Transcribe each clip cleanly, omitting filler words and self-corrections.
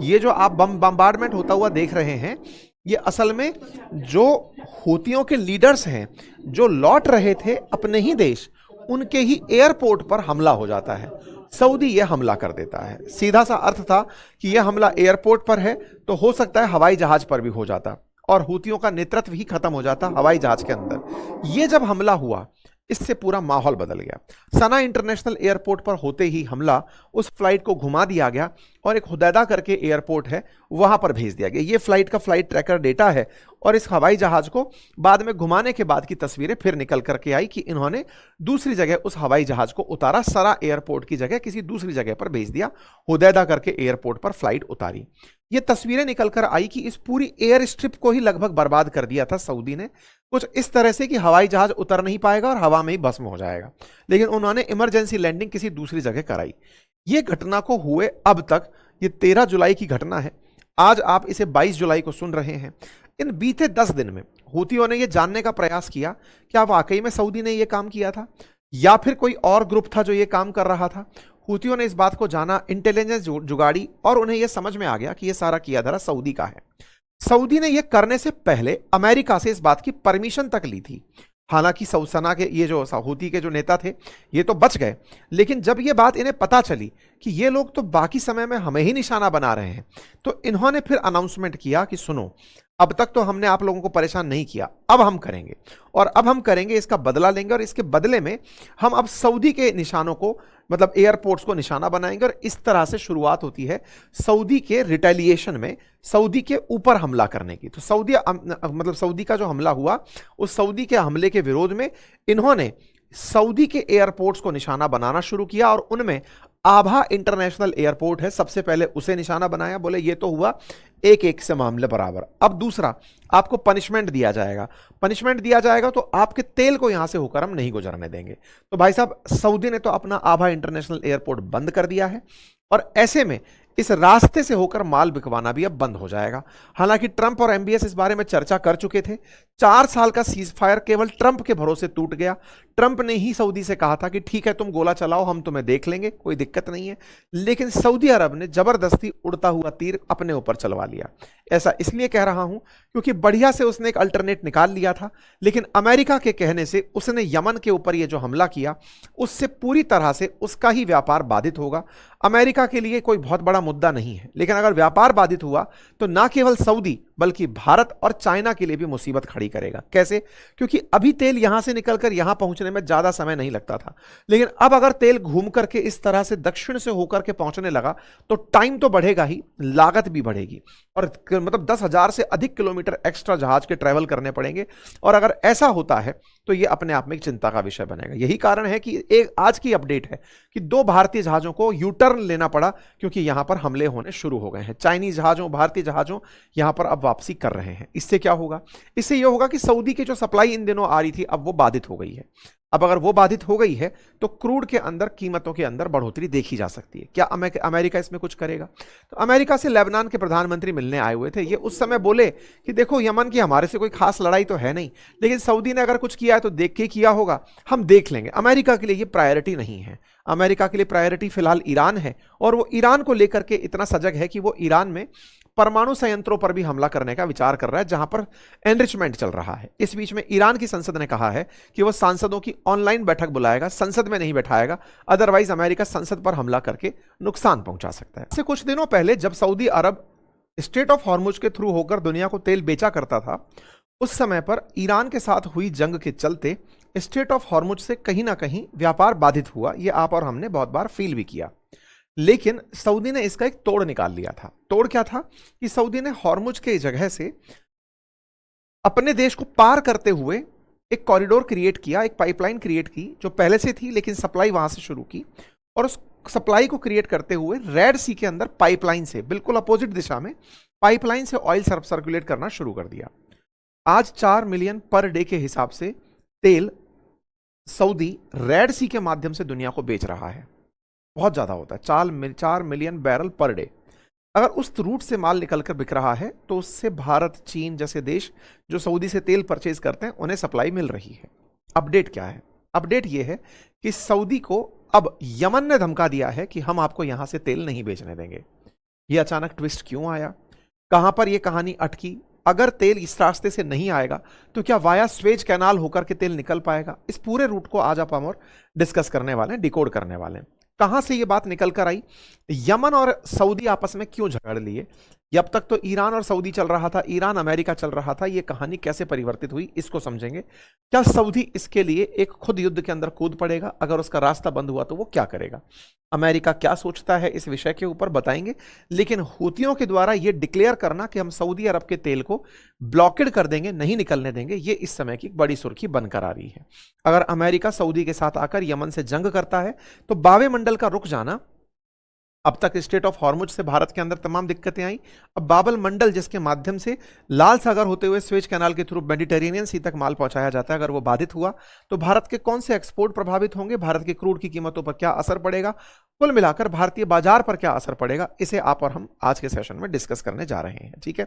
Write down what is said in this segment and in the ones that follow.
ये जो आप बम्बार्डमेंट होता हुआ देख रहे हैं, ये असल में जो हूतियों के लीडर्स हैं, जो लौट रहे थे अपने ही देश, उनके ही एयरपोर्ट पर हमला हो जाता है। सऊदी ये हमला कर देता है। सीधा सा अर्थ था कि यह हमला एयरपोर्ट पर है तो हो सकता है हवाई जहाज पर भी हो जाता और हूतियों का नेतृत्व ही खत्म हो जाता हवाई जहाज के अंदर। यह जब हमला हुआ, इससे पूरा माहौल बदल गया। सना इंटरनेशनल एयरपोर्ट पर होते ही हमला, उस फ्लाइट को घुमा दिया गया और एक हुदैदा करके एयरपोर्ट है, वहां पर भेज दिया गया। ये फ्लाइट का फ्लाइट ट्रैकर डेटा है और इस हवाई जहाज को बाद में घुमाने के बाद की तस्वीरें फिर निकल करके आई कि इन्होंने दूसरी जगह उस हवाई जहाज को उतारा, सरा एयरपोर्ट की जगह किसी दूसरी जगह पर भेज दिया, हुदैदा करके एयरपोर्ट पर फ्लाइट उतारी। ये तस्वीरें निकल कर आई कि इस पूरी एयर स्ट्रिप को ही लगभग बर्बाद कर दिया था सऊदी ने, कुछ इस तरह से कि हवाई जहाज उतर नहीं पाएगा और हवा में ही भस्म हो जाएगा। लेकिन उन्होंने इमरजेंसी लैंडिंग किसी दूसरी जगह कराई। ये घटना को हुए अब तक, ये 13 जुलाई की घटना है, आज आप इसे 22 जुलाई को सुन रहे हैं। इन बीते 10 दिन में हूतियों ने यह जानने का प्रयास किया क्या वाकई में सऊदी ने यह काम किया था या फिर कोई और ग्रुप था जो यह काम कर रहा था। हूतियों ने इस बात को जाना, इंटेलिजेंस जुगाड़ी और उन्हें यह समझ में आ गया कि यह सारा किया धरा सऊदी का है। सऊदी ने यह करने से पहले अमेरिका से इस बात की परमिशन तक ली थी। हालांकि सना के ये जो हूती के जो नेता थे ये तो बच गए, लेकिन जब ये बात इन्हें पता चली कि ये लोग तो बाकी समय में हमें ही निशाना बना रहे हैं, तो इन्होंने फिर अनाउंसमेंट किया कि सुनो, अब तक तो हमने आप लोगों को परेशान नहीं किया, अब हम करेंगे और अब हम करेंगे, इसका बदला लेंगे और इसके बदले में हम अब सऊदी के निशानों को, मतलब एयरपोर्ट्स को निशाना बनाएंगे। और इस तरह से शुरुआत होती है सऊदी के रिटेलिएशन में, सऊदी के ऊपर हमला करने की। तो सऊदी मतलब सऊदी का जो हमला हुआ, उस सऊदी के हमले के विरोध में इन्होंने सऊदी के एयरपोर्ट्स को निशाना बनाना शुरू किया और उनमें आभा इंटरनेशनल एयरपोर्ट है, सबसे पहले उसे निशाना बनाया। बोले ये तो हुआ एक एक से मामले बराबर। अब दूसरा, आपको पनिशमेंट दिया जाएगा, पनिशमेंट दिया जाएगा तो आपके तेल को यहां से होकर हम नहीं गुजरने देंगे। तो भाई साहब, सऊदी ने तो अपना आभा इंटरनेशनल एयरपोर्ट बंद कर दिया है और ऐसे में इस रास्ते से होकर माल बिकवाना भी अब बंद हो जाएगा। हालांकि ट्रंप और एमबीएस इस बारे में चर्चा कर चुके थे। 4 साल का सीज फायर केवल ट्रंप के भरोसे टूट गया। ट्रंप ने ही सऊदी से कहा था कि ठीक है तुम गोला चलाओ, हम तुम्हें देख लेंगे, कोई दिक्कत नहीं है। लेकिन सऊदी अरब ने जबरदस्ती उड़ता हुआ तीर अपने ऊपर चलवा लिया। ऐसा इसलिए कह रहा हूं क्योंकि बढ़िया से उसने एक अल्टरनेट निकाल लिया था, लेकिन अमेरिका के कहने से उसने यमन के ऊपर यह जो हमला किया, उससे पूरी तरह से उसका ही व्यापार बाधित होगा। अमेरिका के लिए कोई बहुत बड़ा मुद्दा नहीं है, लेकिन अगर व्यापार बाधित हुआ तो ना केवल सऊदी बल्कि भारत और चाइना के लिए भी मुसीबत खड़ी करेगा। कैसे? क्योंकि अभी तेल यहां से निकलकर यहां पहुंचने में ज्यादा समय नहीं लगता था, लेकिन अब अगर तेल घूम करके इस तरह से दक्षिण से होकर के पहुंचने लगा तो टाइम तो बढ़ेगा ही, लागत भी बढ़ेगी और मतलब 10,000 से अधिक किलोमीटर एक्स्ट्रा जहाज के ट्रैवल करने पड़ेंगे। और अगर ऐसा होता है तो यह अपने आप में एक चिंता का विषय बनेगा। यही कारण है कि एक आज की अपडेट है कि 2 भारतीय जहाजों को यू टर्न लेना पड़ा क्योंकि यहां पर हमले होने शुरू हो गए हैं। चाइनीज जहाजों, भारतीय जहाजों यहां पर अब वापसी कर रहे हैं। इससे क्या होगा? इससे यह होगा कि सऊदी की जो सप्लाई इन दिनों आ रही थी अब वो बाधित हो गई है। अब अगर वो बाधित हो गई है तो क्रूड के अंदर, कीमतों के अंदर बढ़ोतरी देखी जा सकती है। क्या अमेरिका इसमें कुछ करेगा? तो अमेरिका से लेबनान के प्रधानमंत्री मिलने आए हुए थे। ये उस समय बोले कि देखो, यमन की हमारे से कोई खास लड़ाई तो है नहीं, लेकिन सऊदी ने अगर कुछ किया है तो देख के किया होगा, हम देख लेंगे। अमेरिका के लिए ये प्रायोरिटी नहीं है। अमेरिका के लिए प्रायोरिटी फिलहाल ईरान है और वो ईरान को लेकर के इतना सजग है कि वो ईरान में परमाणु संयंत्रों पर भी हमला करने का विचार कर रहा है, जहां पर एनरिचमेंट चल रहा है। इस बीच में ईरान की संसद ने कहा है कि वह सांसदों की ऑनलाइन बैठक बुलाएगा, संसद में नहीं बैठाएगा, अदरवाइज अमेरिका संसद पर हमला करके नुकसान पहुंचा सकता है। इससे कुछ दिनों पहले जब Saudi Arab straight of Hormuz के थ्रू होकर दुनिया को तेल बेचा करता था, उस समय पर ईरान के साथ हुई जंग के चलते स्ट्रेट ऑफ हॉर्मुज से कहीं ना कहीं व्यापार बाधित हुआ। यह आप और हमने बहुत बार फील भी किया। लेकिन सऊदी ने इसका एक तोड़ निकाल लिया था। तोड़ क्या था कि सऊदी ने हॉर्मुज के जगह से अपने देश को पार करते हुए एक कॉरिडोर क्रिएट किया, एक पाइपलाइन क्रिएट की जो पहले से थी, लेकिन सप्लाई वहां से शुरू की और उस सप्लाई को क्रिएट करते हुए रेड सी के अंदर पाइपलाइन से बिल्कुल अपोजिट दिशा में पाइपलाइन से ऑयल सर्कुलेट करना शुरू कर दिया। आज 4 मिलियन पर डे के हिसाब से तेल सऊदी रेड सी के माध्यम से दुनिया को बेच रहा है। बहुत ज्यादा होता है, 4 मिलियन बैरल पर डे। अगर उस रूट से माल निकलकर बिक रहा है तो उससे भारत, चीन जैसे देश जो सऊदी से तेल परचेज करते हैं उन्हें सप्लाई मिल रही है। अपडेट क्या है? अपडेट यह है कि सऊदी को अब यमन ने धमका दिया है कि हम आपको यहां से तेल नहीं बेचने देंगे। ये अचानक ट्विस्ट क्यों आया? कहां पर ये कहानी अटकी? अगर तेल इस रास्ते से नहीं आएगा तो क्या वाया स्वेज कैनाल होकर के तेल निकल पाएगा? इस पूरे रूट को आज आप और डिस्कस करने वाले हैं, डिकोड करने वाले हैं। कहां से ये बात निकल कर आई? यमन और सऊदी आपस में क्यों झगड़ लिए? अब तक तो ईरान और सऊदी चल रहा था, ईरान अमेरिका चल रहा था, ये कहानी कैसे परिवर्तित हुई इसको समझेंगे। क्या सऊदी इसके लिए एक खुद युद्ध के अंदर कूद पड़ेगा? अगर उसका रास्ता बंद हुआ तो वो क्या करेगा? अमेरिका क्या सोचता है इस विषय के ऊपर बताएंगे। लेकिन हूतियों के द्वारा यह डिक्लेयर करना कि हम सऊदी अरब के तेल को ब्लॉकेड कर देंगे, नहीं निकलने देंगे, ये इस समय की बड़ी सुर्खी बनकर आ रही है। अगर अमेरिका सऊदी के साथ आकर यमन से जंग करता है तो बावे मंडल का रुक जाना, अब तक स्टेट ऑफ हॉर्मुज से भारत के अंदर तमाम दिक्कतें आई, अब बाबल मंडल जिसके माध्यम से लाल सागर होते हुए स्वेज कैनाल के थ्रू मेडिटेरेनियन सी तक माल पहुंचाया जाता है, अगर वो बाधित हुआ तो भारत के कौन से एक्सपोर्ट प्रभावित होंगे? भारत के क्रूड की कीमतों पर क्या असर पड़ेगा? कुल मिलाकर भारतीय बाजार पर क्या असर पड़ेगा? इसे आप और हम आज के सेशन में डिस्कस करने जा रहे हैं। ठीक है,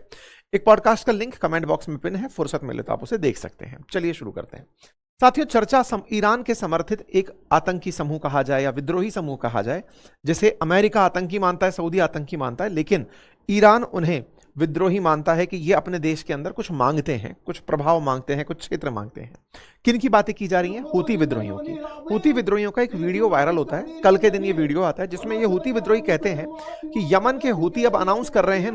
एक पॉडकास्ट का लिंक कमेंट बॉक्स में पिन है, फुर्सत मिले तो आप उसे देख सकते हैं। चलिए शुरू करते हैं। साथियों, चर्चा ईरान के समर्थित एक आतंकी समूह कहा जाए या विद्रोही समूह कहा जाए, जिसे अमेरिका आतंकी मानता है, सऊदी आतंकी मानता है, लेकिन ईरान उन्हें विद्रोही मानता है कि ये अपने देश के अंदर कुछ मांगते हैं, कुछ प्रभाव मांगते हैं, कुछ क्षेत्र मांगते हैं। किन की बातें की जा रही हैं? हूती विद्रोहियों की। हूती विद्रोहियों का एक वीडियो वायरल होता है, कल के दिन ये वीडियो आता है, जिसमें ये हूती विद्रोही कहते हैं कि यमन के हूती अब अनाउंस कर रहे हैं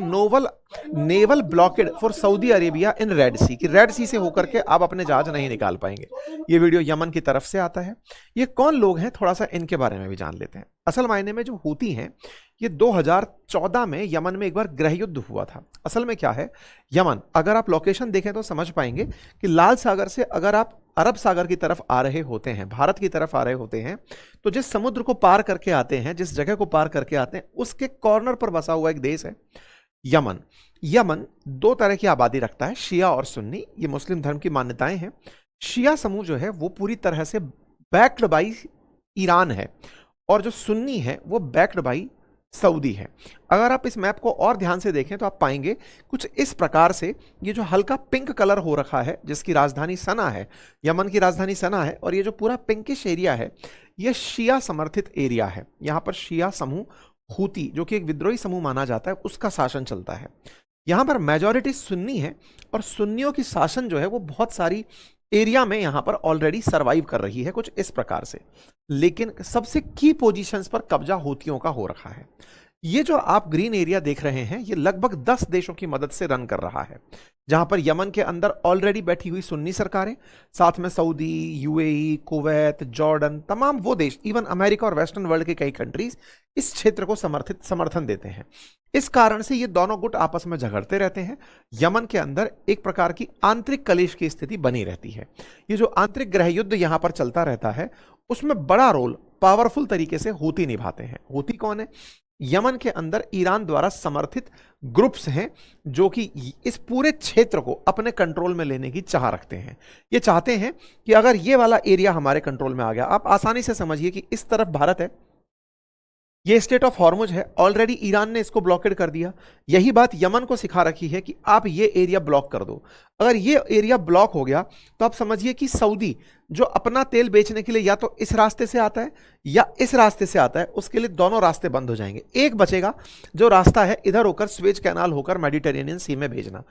naval blockade for Saudi Arabia in Red Sea, कि रेड सी से होकर के आप अपने जहाज नहीं निकाल पाएंगे। ये वीडियो यमन की तरफ से आता है। ये कौन लोग हैं, थोड़ा सा इनके बारे में भी जान लेते हैं। असल मायने में जो हूती हैं, ये 2014 में यमन में एक बार गृह युद्ध हुआ था। असल में क्या है, यमन, अगर आप लोकेशन देखें तो समझ पाएंगे कि लाल सागर से अगर आप अरब सागर की तरफ आ रहे होते हैं, भारत की तरफ आ रहे होते हैं, तो जिस समुद्र को पार करके आते हैं, जिस जगह को पार करके आते हैं, उसके कॉर्नर पर बसा हुआ एक देश है यमन। यमन दो तरह की आबादी रखता है, शिया और सुन्नी। ये मुस्लिम धर्म की मान्यताएं हैं। शिया समूह जो है वो पूरी तरह से बैक्ड बाई ईरान है, और जो सुन्नी है वो बैक्ड बाई सऊदी है। अगर आप इस मैप को और ध्यान से देखें तो आप पाएंगे कुछ इस प्रकार से, ये जो हल्का पिंक कलर हो रखा है, जिसकी राजधानी सना है, यमन की राजधानी सना है, और ये जो पूरा पिंकिश एरिया है, ये शिया समर्थित एरिया है। यहां पर शिया समूह हूती, जो कि एक विद्रोही समूह माना जाता है, उसका शासन चलता है। यहां पर मेजॉरिटी सुन्नी है, और सुन्नियों की शासन जो है वो बहुत सारी एरिया में यहां पर ऑलरेडी सरवाइव कर रही है, कुछ इस प्रकार से। लेकिन सबसे की पोजीशंस पर कब्जा हूतियों का हो रखा है। ये जो आप ग्रीन एरिया देख रहे हैं, ये लगभग 10 देशों की मदद से रन कर रहा है, जहां पर यमन के अंदर ऑलरेडी बैठी हुई सुन्नी सरकारें, साथ में सऊदी, यूएई, कुवैत, जॉर्डन, तमाम वो देश, इवन अमेरिका और वेस्टर्न वर्ल्ड के कई कंट्रीज इस क्षेत्र को समर्थन देते हैं। इस कारण से ये दोनों गुट आपस में झगड़ते रहते हैं। यमन के अंदर एक प्रकार की आंतरिक कलेश की स्थिति बनी रहती है। ये जो आंतरिक गृह युद्ध यहां पर चलता रहता है, उसमें बड़ा रोल पावरफुल तरीके से हूती निभाते हैं। हूती कौन है? यमन के अंदर ईरान द्वारा समर्थित ग्रुप्स हैं, जो कि इस पूरे क्षेत्र को अपने कंट्रोल में लेने की चाह रखते हैं। ये चाहते हैं कि अगर ये वाला एरिया हमारे कंट्रोल में आ गया, आप आसानी से समझिए कि इस तरफ भारत है, ये स्टेट ऑफ हॉर्मुज है, ऑलरेडी ईरान ने इसको ब्लॉकेड कर दिया। यही बात यमन को सिखा रखी है कि आप ये एरिया ब्लॉक कर दो। अगर ये एरिया ब्लॉक हो गया तो आप समझिए कि सऊदी जो अपना तेल बेचने के लिए या तो इस रास्ते से आता है या इस रास्ते से आता है, उसके लिए दोनों रास्ते बंद हो जाएंगे। एक बचेगा जो रास्ता है इधर होकर स्वेज कैनाल होकर मेडिटेरेनियन सी में भेजना।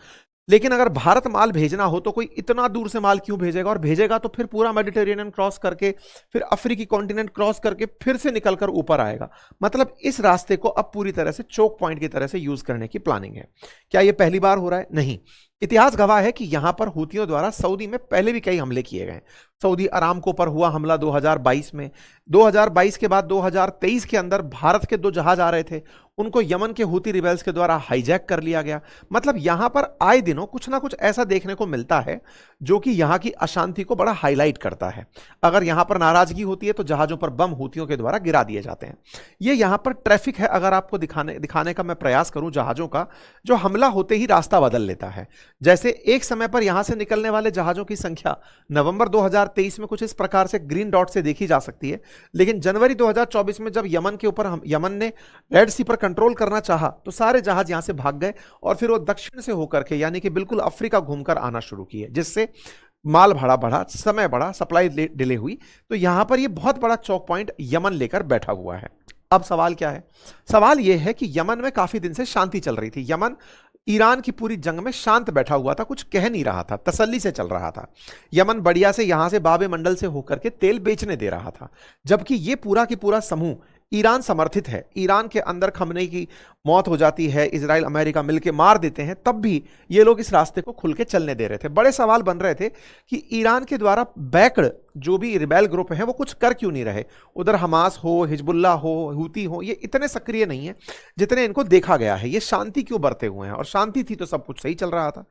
लेकिन अगर भारत माल भेजना हो तो कोई इतना दूर से माल क्यों भेजेगा, और भेजेगा तो फिर पूरा मेडिटेरेनियन क्रॉस करके, फिर अफ्रीकी कॉन्टिनेंट क्रॉस करके, फिर से निकलकर ऊपर आएगा। मतलब इस रास्ते को अब पूरी तरह से चोक पॉइंट की तरह से यूज करने की प्लानिंग है। क्या यह पहली बार हो रहा है? नहीं। इतिहास गवाह है कि यहां पर हूतियों द्वारा सऊदी में पहले भी कई हमले किए गए। सऊदी अरामको पर हुआ हमला 2022 में। 2022 के बाद 2023 के अंदर भारत के 2 जहाज आ रहे थे, उनको यमन के हूती रिबेल्स के द्वारा हाईजैक कर लिया गया। मतलब यहां पर आए दिनों कुछ ना कुछ ऐसा देखने को मिलता है जो कि यहां की अशांति को बड़ा हाईलाइट करता है। अगर यहां पर नाराजगी होती है तो जहाजों पर बम हूतियों के द्वारा गिरा दिए जाते हैं। ये यहां पर ट्रैफिक है, अगर आपको दिखाने का मैं प्रयास करूं जहाजों का, जो हमला होते ही रास्ता बदल लेता है। जैसे एक समय पर यहां से निकलने वाले जहाजों की संख्या नवंबर 2023 में कुछ इस प्रकार से ग्रीन डॉट से देखी जा सकती है, लेकिन जनवरी 2024 में जब यमन ने रेड सी पर कंट्रोल करना चाहा तो सारे जहाज यहां से भाग गए, और फिर वो दक्षिण से होकर के, यानी कि बिल्कुल अफ्रीका घूमकर आना शुरू किए, जिससे माल भाड़ा बढ़ा, समय बढ़ा, सप्लाई डिले हुई। तो यहां पर ये बहुत बड़ा चौक पॉइंट यमन लेकर बैठा हुआ है। अब सवाल क्या है? सवाल यह है कि यमन में काफी दिन से शांति चल रही थी। यमन ईरान की पूरी जंग में शांत बैठा हुआ था, कुछ कह नहीं रहा था, तसल्ली से चल रहा था। यमन बढ़िया से यहां से बाबे मंडल से होकर के तेल बेचने दे रहा था, जबकि ये पूरा की पूरा समूह ईरान समर्थित है। ईरान के अंदर खमनेई की मौत हो जाती है, इजराइल अमेरिका मिलकर मार देते हैं, तब भी ये लोग इस रास्ते को खुल के चलने दे रहे थे। बड़े सवाल बन रहे थे कि ईरान के द्वारा बैक्ड जो भी रिबेल ग्रुप हैं वो कुछ कर क्यों नहीं रहे। उधर हमास हो, हिजबुल्ला हो, हूती हो, ये इतने सक्रिय नहीं है जितने इनको देखा गया है। ये शांति क्यों बरते हुए हैं? और शांति थी तो सब कुछ सही चल रहा था।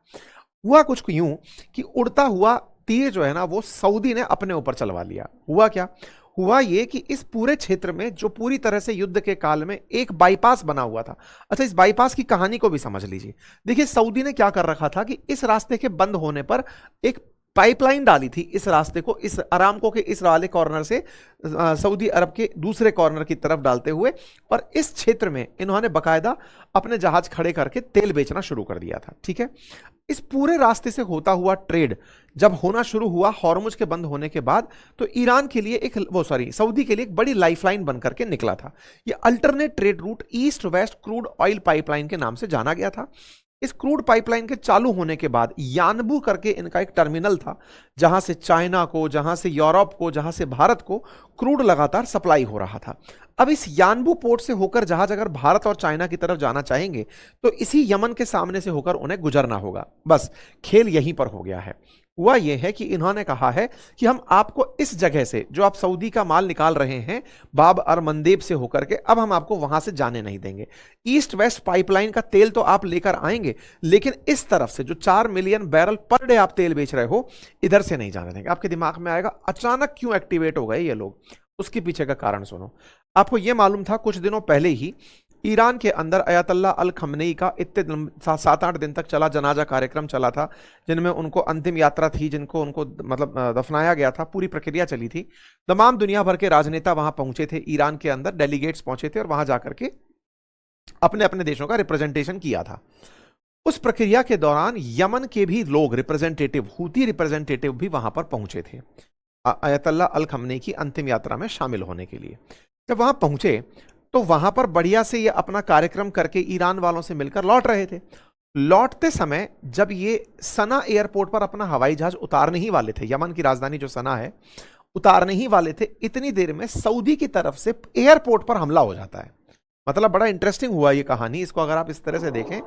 हुआ कुछ यूं कि उड़ता हुआ तीर जो है ना वो सऊदी ने अपने ऊपर चलवा लिया। हुआ क्या? हुआ ये कि इस पूरे क्षेत्र में जो पूरी तरह से युद्ध के काल में एक बाईपास बना हुआ था। अच्छा, इस बाईपास की कहानी को भी समझ लीजिए। देखिए, सऊदी ने क्या कर रखा था कि इस रास्ते के बंद होने पर एक पाइपलाइन डाली थी इस रास्ते को, इस अरामको के इस वाले कॉर्नर से सऊदी अरब के दूसरे कॉर्नर की तरफ डालते हुए, और इस क्षेत्र में इन्होंने बकायदा अपने जहाज खड़े करके तेल बेचना शुरू कर दिया था। ठीक है, इस पूरे रास्ते से होता हुआ ट्रेड जब होना शुरू हुआ हॉर्मुज के बंद होने के बाद, तो ईरान के लिए सऊदी के लिए एक बड़ी लाइफलाइन बनकर के निकला था। यह alternate trade route east west crude oil pipeline के नाम से जाना गया था। इस क्रूड पाइपलाइन के चालू होने के बाद यानबू करके इनका एक टर्मिनल था, जहां से चाइना को, जहां से यूरोप को, जहां से भारत को क्रूड लगातार सप्लाई हो रहा था। अब इस यानबू पोर्ट से होकर जहाज अगर भारत और चाइना की तरफ जाना चाहेंगे तो इसी यमन के सामने से होकर उन्हें गुजरना होगा। बस खेल यहीं पर हो गया है। हुआ यह है कि इन्होंने कहा है कि हम आपको इस जगह से जो आप सऊदी का माल निकाल रहे हैं बाब और मंदेब से होकर के, अब हम आपको वहां से जाने नहीं देंगे। ईस्ट वेस्ट पाइपलाइन का तेल तो आप लेकर आएंगे, लेकिन इस तरफ से जो 4 मिलियन बैरल पर डे आप तेल बेच रहे हो, इधर से नहीं जाने देंगे। आपके दिमाग में आएगा अचानक क्यों एक्टिवेट हो गए ये लोग। उसके पीछे का कारण सुनो। आपको यह मालूम था कुछ दिनों पहले ही ईरान के अंदर अयतुल्लाह अल खमनेई का इतने 7-8 दिन तक चला जनाजा कार्यक्रम चला था, जिनमें उनको अंतिम यात्रा थी, जिनको उनको दफनाया गया था, पूरी प्रक्रिया चली थी। तमाम दुनिया भर के राजनेता वहां पहुंचे थे, ईरान के अंदर डेलीगेट्स पहुंचे थे और वहां जाकर के अपने अपने देशों का रिप्रेजेंटेशन किया था। उस प्रक्रिया के दौरान यमन के भी लोग रिप्रेजेंटेटिव, हूती रिप्रेजेंटेटिव भी वहां पर पहुंचे थे अयतुल्लाह अल खमनेई की अंतिम यात्रा में शामिल होने के लिए। जब वहां पहुंचे तो वहां पर बढ़िया से ये अपना कार्यक्रम करके ईरान वालों से मिलकर लौट रहे थे। लौटते समय जब ये सना एयरपोर्ट पर अपना हवाई जहाज उतारने ही वाले थे, यमन की राजधानी जो सना है, उतारने ही वाले थे, इतनी देर में सऊदी की तरफ से एयरपोर्ट पर हमला हो जाता है। मतलब बड़ा इंटरेस्टिंग हुआ ये कहानी। इसको अगर आप इस तरह से देखें